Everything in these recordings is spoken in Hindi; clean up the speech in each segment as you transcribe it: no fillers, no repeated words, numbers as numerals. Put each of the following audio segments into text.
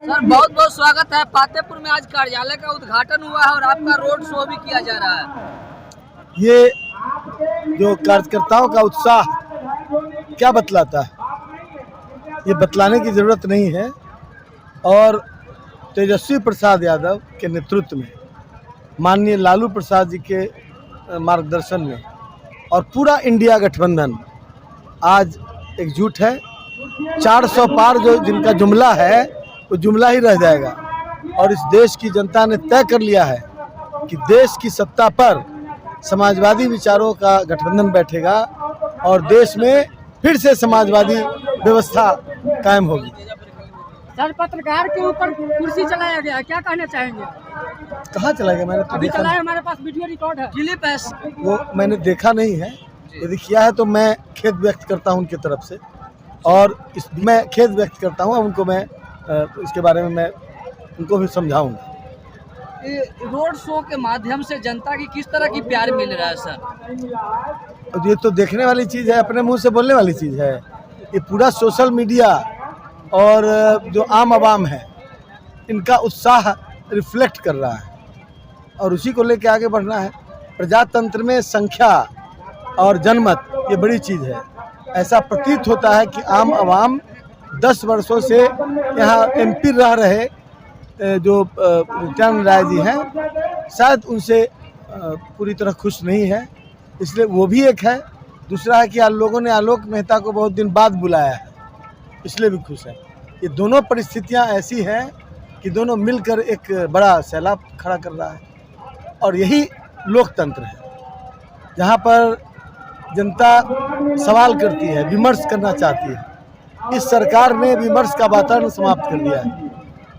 सर बहुत बहुत स्वागत है। पातेपुर में आज कार्यालय का उद्घाटन हुआ है और आपका रोड शो भी किया जा रहा है। ये जो कार्यकर्ताओं का उत्साह क्या बतलाता है, ये बतलाने की जरूरत नहीं है। और तेजस्वी प्रसाद यादव के नेतृत्व में, माननीय लालू प्रसाद जी के मार्गदर्शन में और पूरा इंडिया गठबंधन आज एकजुट है। 400 पार जो जिनका जुमला है वो जुमला ही रह जाएगा। और इस देश की जनता ने तय कर लिया है कि देश की सत्ता पर समाजवादी विचारों का गठबंधन बैठेगा और देश में फिर से समाजवादी व्यवस्था कायम होगी। सर, पत्रकार के ऊपर कुर्सी चलाया गया, क्या कहना चाहेंगे? कहाँ चला गया? मैंने तो अभी देखा चला है, हमारे पास वीडियो रिकॉर्ड है। क्लिप है। वो मैंने देखा नहीं है। यदि किया है तो मैं खेद व्यक्त करता हूं उनकी तरफ से, और मैं खेद व्यक्त करता हूं। उनको मैं इसके बारे में मैं उनको भी समझाऊंगा। रोड शो के माध्यम से जनता की किस तरह की प्यार मिल रहा है सर? ये तो देखने वाली चीज़ है, अपने मुंह से बोलने वाली चीज़ है। ये पूरा सोशल मीडिया और जो आम आवाम है, इनका उत्साह रिफ्लेक्ट कर रहा है और उसी को लेकर आगे बढ़ना है। प्रजातंत्र में संख्या और जनमत ये बड़ी चीज़ है। ऐसा प्रतीत होता है कि आम आवाम 10 वर्षों से यहाँ एमपी रह रहे जो नित्यानंद राय जी हैं, शायद उनसे पूरी तरह खुश नहीं है, इसलिए वो भी एक है। दूसरा है कि लोगों ने आलोक मेहता को बहुत दिन बाद बुलाया है, इसलिए भी खुश है। ये दोनों परिस्थितियां ऐसी हैं कि दोनों मिलकर एक बड़ा सैलाब खड़ा कर रहा है। और यही लोकतंत्र है, जहां पर जनता सवाल करती है, विमर्श करना चाहती है। इस सरकार ने विमर्श का वातावरण समाप्त कर दिया है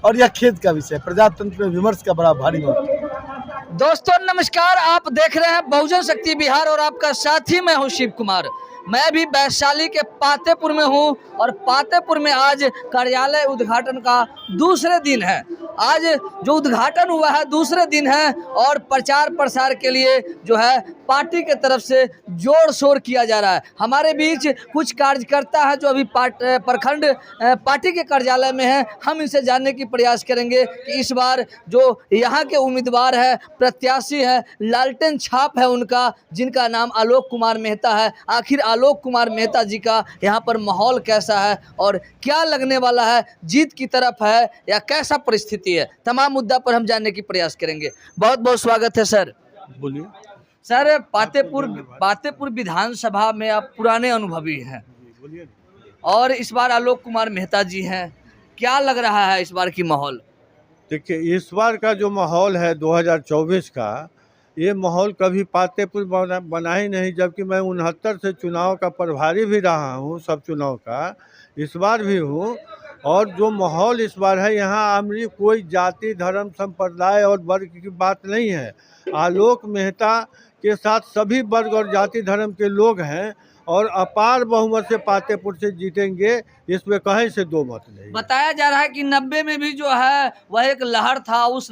और यह खेद का विषय। प्रजातंत्र में विमर्श का बड़ा भारी महत्व है। दोस्तों नमस्कार, आप देख रहे हैं बहुजन शक्ति बिहार और आपका साथी मैं हूं शिव कुमार। मैं भी वैशाली के पातेपुर में हूं और पातेपुर में आज कार्यालय उद्घाटन का दूसरे दिन है। आज जो उद्घाटन हुआ है दूसरे दिन है और प्रचार प्रसार के लिए जो है पार्टी के तरफ से जोर शोर किया जा रहा है। हमारे बीच कुछ कार्यकर्ता हैं जो अभी प्रखंड पार्टी के कार्यालय में हैं। हम इनसे जानने की प्रयास करेंगे कि इस बार जो यहाँ के उम्मीदवार है, प्रत्याशी है, लालटेन छाप है उनका, जिनका नाम आलोक कुमार मेहता है। आखिर आलोक कुमार मेहता जी का यहाँ पर माहौल कैसा है और क्या लगने वाला है, जीत की तरफ है या कैसा परिस्थिति है, तमाम मुद्दा पर हम जानने की प्रयास करेंगे। बहुत बहुत स्वागत है सर। बोलिए सर, पातेपुर विधानसभा में आप पुराने अनुभवी हैं और इस बार आलोक कुमार मेहता जी हैं, क्या लग रहा है इस बार की माहौल? देखिए, इस बार का जो माहौल है 2024 का, ये माहौल कभी पातेपुर बना ही नहीं। जबकि मैं 69 से चुनाव का प्रभारी भी रहा हूँ, सब चुनाव का, इस बार भी हूँ। और जो माहौल इस बार है, यहाँ आमरी कोई जाति धर्म संप्रदाय और वर्ग की बात नहीं है। आलोक मेहता के साथ सभी वर्ग और जाति धर्म के लोग हैं और अपार बहुमत से पातेपुर से जीतेंगे, इसमें कहीं से दो मत नहीं। बताया जा रहा है कि 90 में भी जो है वह एक लहर था, उस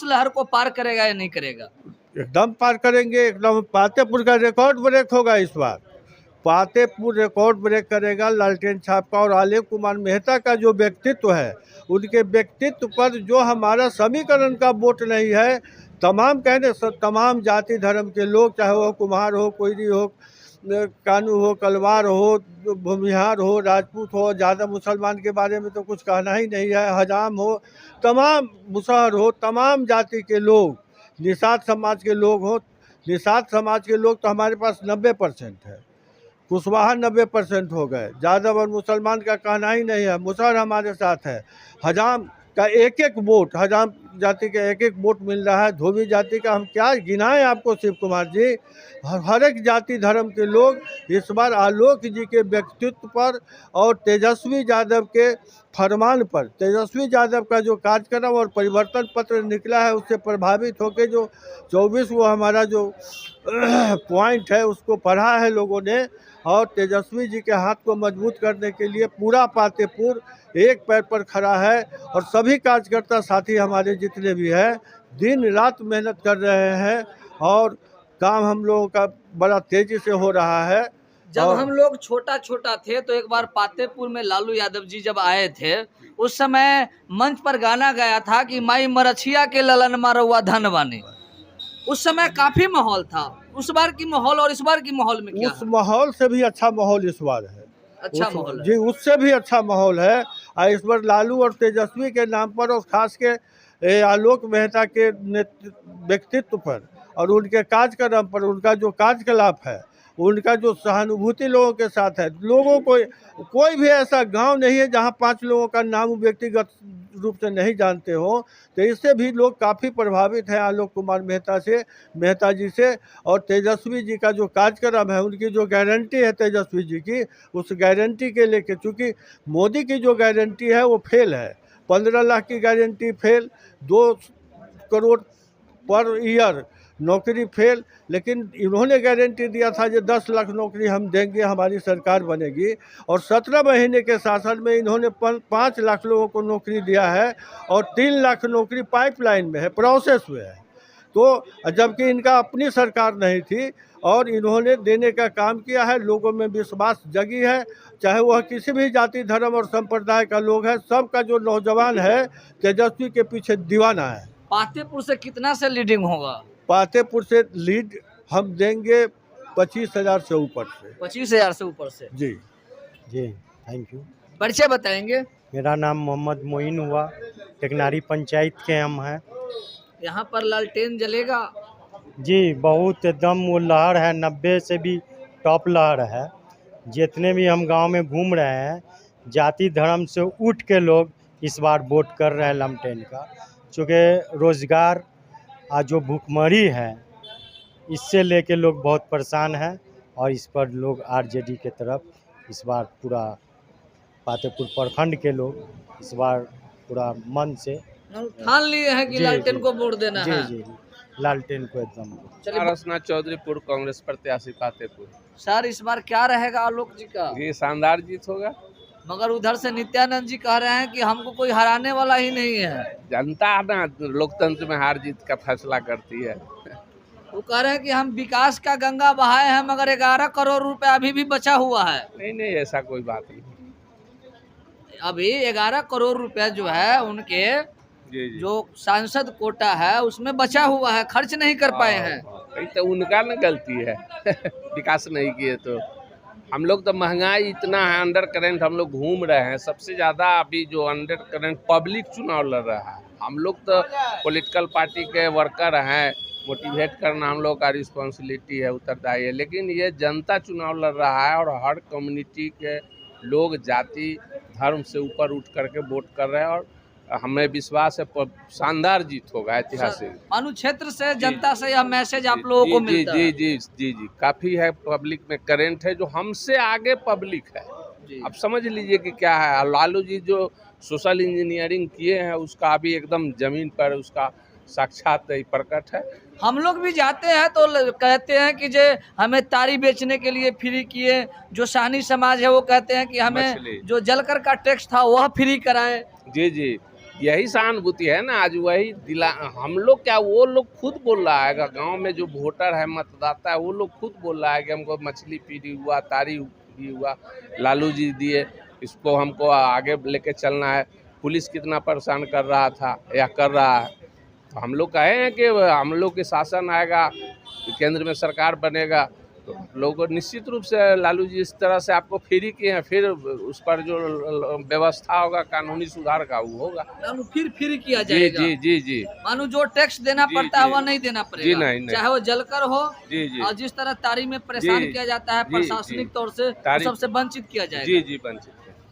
लहर को पार करेगा या नहीं करेगा? एकदम पार करेंगे, एकदम। पातेपुर का रिकॉर्ड ब्रेक होगा इस बार। पातेपुर रिकॉर्ड ब्रेक करेगा लालटेन छाप का। और आलोक कुमार मेहता का जो व्यक्तित्व है, उनके व्यक्तित्व पर जो हमारा समीकरण का वोट नहीं है, तमाम जाति धर्म के लोग, चाहे वो कुम्हार हो, कोयरी हो, कानू हो, कलवार हो, भूमिहार हो, राजपूत हो, ज़्यादा मुसलमान के बारे में तो कुछ कहना ही नहीं है, हजाम हो, तमाम मुसहर हो, तमाम जाति के लोग, निषाद समाज के लोग हो। निषाद समाज के लोग तो हमारे पास 90% है, कुशवाहा 90% हो गए। यादव और मुसलमान का कहना ही नहीं है, मुसहर हमारे साथ है। हजाम का एक एक वोट, हजाम जाति का एक एक वोट मिल रहा है। धोबी जाति का हम क्या गिनाएं आपको शिव कुमार जी। हर एक जाति धर्म के लोग इस बार आलोक जी के व्यक्तित्व पर और तेजस्वी यादव के फरमान पर, तेजस्वी यादव का जो कार्यक्रम और परिवर्तन पत्र निकला है, उससे प्रभावित होकर जो 24 वो हमारा जो पॉइंट है उसको पढ़ा है लोगों ने। और तेजस्वी जी के हाथ को मजबूत करने के लिए पूरा पातेपुर एक पैर पर खड़ा है और सभी कार्यकर्ता साथी हमारे जितने भी हैं दिन रात मेहनत कर रहे हैं और काम हम लोगों का बड़ा तेज़ी से हो रहा है। जब और- हम लोग छोटा छोटा थे तो एक बार पातेपुर में लालू यादव जी जब आए थे, उस समय मंच पर गाना गाया था कि माई मरछिया के ललन मारवा धन बानी। उस समय काफी माहौल था। उस बार की माहौल और इस बार की माहौल में क्या उस है? माहौल से भी अच्छा माहौल इस बार है। अच्छा माहौल है। जी, उससे भी अच्छा माहौल है। और इस बार लालू और तेजस्वी के नाम पर, और खास के आलोक मेहता के व्यक्तित्व पर और उनके कार्यक्रम पर, उनका जो कार्यकलाप है, उनका जो सहानुभूति लोगों के साथ है, लोगों को कोई भी ऐसा गांव नहीं है जहां 5 लोगों का नाम व्यक्तिगत रूप से नहीं जानते हो। तो इससे भी लोग काफ़ी प्रभावित हैं आलोक कुमार मेहता जी से। और तेजस्वी जी का जो कार्यक्रम है, उनकी जो गारंटी है तेजस्वी जी की, उस गारंटी के लेके, चूँकि मोदी की जो गारंटी है वो फेल है। 15 लाख की guarantee fail, 2 crore per year नौकरी फेल। लेकिन इन्होंने गारंटी दिया था कि 10 लाख नौकरी हम देंगे, हमारी सरकार बनेगी। और 17 महीने के शासन में इन्होंने 5 लाख लोगों को नौकरी दिया है और 3 लाख नौकरी पाइपलाइन में है, प्रोसेस में है। तो जबकि इनका अपनी सरकार नहीं थी और इन्होंने देने का काम किया है। लोगों में विश्वास जगी है, चाहे वह किसी भी जाति धर्म और संप्रदाय का लोग है। सबका जो नौजवान है तेजस्वी के पीछे दीवाना है। पातेपुर से कितना से लीडिंग होगा? पातेपुर से लीड हम देंगे 25,000 से ऊपर से। 25,000 से ऊपर से। जी जी, थैंक यू। परिचय बताएंगे? मेरा नाम मोहम्मद मोइन हुआ, टेकनारी पंचायत के हम हैं। यहाँ पर लालटेन जलेगा? जी, बहुत एकदम वो लहर है, 90 से भी टॉप लहर है। जितने भी हम गांव में घूम रहे हैं, जाति धर्म से उठ के लोग इस बार वोट कर रहे हैं लालटेन का। चूँकि रोज़गार और जो भूखमरी है, इससे लेके लोग बहुत परेशान हैं और इस पर लोग आरजेडी के तरफ इस बार पूरा पातेपुर प्रखंड के लोग इस बार पूरा मन से ठान लिए हैं कि जी, लालटेन जी। को वोट देना जी है। जी लालटेन को एकदम। चलिए पारसनाथ चौधरीपुर कांग्रेस प्रत्याशी पातेपुर। सर, इस बार क्या रहेगा आलोक जी का? ये शानदार जीत होगा। मगर उधर से नित्यानंद जी कह रहे हैं कि हमको कोई हराने वाला ही नहीं है। जनता ना लोकतंत्र में हार जीत का फैसला करती है। वो कह रहे हैं कि हम विकास का गंगा बहाए हैं, मगर 11 करोड़ रुपया अभी भी बचा हुआ है। नहीं नहीं, ऐसा कोई बात नहीं। अभी 11 करोड़ रुपया जो है उनके जी जी। जो सांसद कोटा है उसमें बचा हुआ है, खर्च नहीं कर पाए हैं। कहीं तो उनका ना गलती है विकास नहीं किए तो। हम लोग तो महंगाई इतना है, अंडर करेंट हम लोग घूम रहे हैं। सबसे ज़्यादा अभी जो अंडर करेंट पब्लिक चुनाव लड़ रहा है। हम लोग तो पॉलिटिकल पार्टी के वर्कर हैं, मोटिवेट करना हम लोग का रिस्पॉन्सिबिलिटी है, उत्तरदायी है। लेकिन ये जनता चुनाव लड़ रहा है और हर कम्युनिटी के लोग जाति धर्म से ऊपर उठ करके वोट कर रहे हैं। और हमें विश्वास है शानदार जीत होगा, ऐतिहासिक। मानो क्षेत्र से जनता से यह मैसेज आप लोगों को मिलता जी है। जी जी जी काफ़ी है। पब्लिक में करेंट है, जो हमसे आगे पब्लिक है। जी। अब समझ लीजिए कि क्या है। लालू जी जो सोशल इंजीनियरिंग किए हैं, उसका अभी एकदम जमीन पर उसका साक्षात प्रकट है। हम लोग भी जाते हैं तो कहते हैं कि जे हमें तारी बेचने के लिए फ्री किए। जो साहनी समाज है वो कहते हैं कि हमें मछली। जो जलकर का टैक्स था वह फ्री कराए। जी जी, यही सहानुभूति है ना। आज वही दिला हम लोग क्या, वो लोग खुद बोल रहा है, गांव में जो वोटर है, मतदाता है, वो लोग खुद बोल रहा है कि हमको मछली फ्री हुआ, तारी फ्री हुआ, लालू जी दिए, इसको हमको आगे लेके चलना है। पुलिस कितना परेशान कर रहा था या कर रहा है। तो हम लोग कहे हैं कि हम लोग के शासन आएगा, केंद्र में सरकार बनेगा, तो लोगों को निश्चित रूप से लालू जी इस तरह से आपको फ्री किए हैं, फिर उस पर जो व्यवस्था होगा कानूनी सुधार का वो होगा। मानो फिर किया जी जाएगा। जी जी जी मानो जो टैक्स देना जी, पड़ता है जी। वह नहीं देना पड़ेगा। जी, नहीं, नहीं। चाहे वो जलकर हो जी जी और जिस तरह तारी में परेशान जी, किया जाता है जी, प्रशासनिक जी। तौर से, तारी- सबसे वंचित किया जाएगा। जी जी वंचित।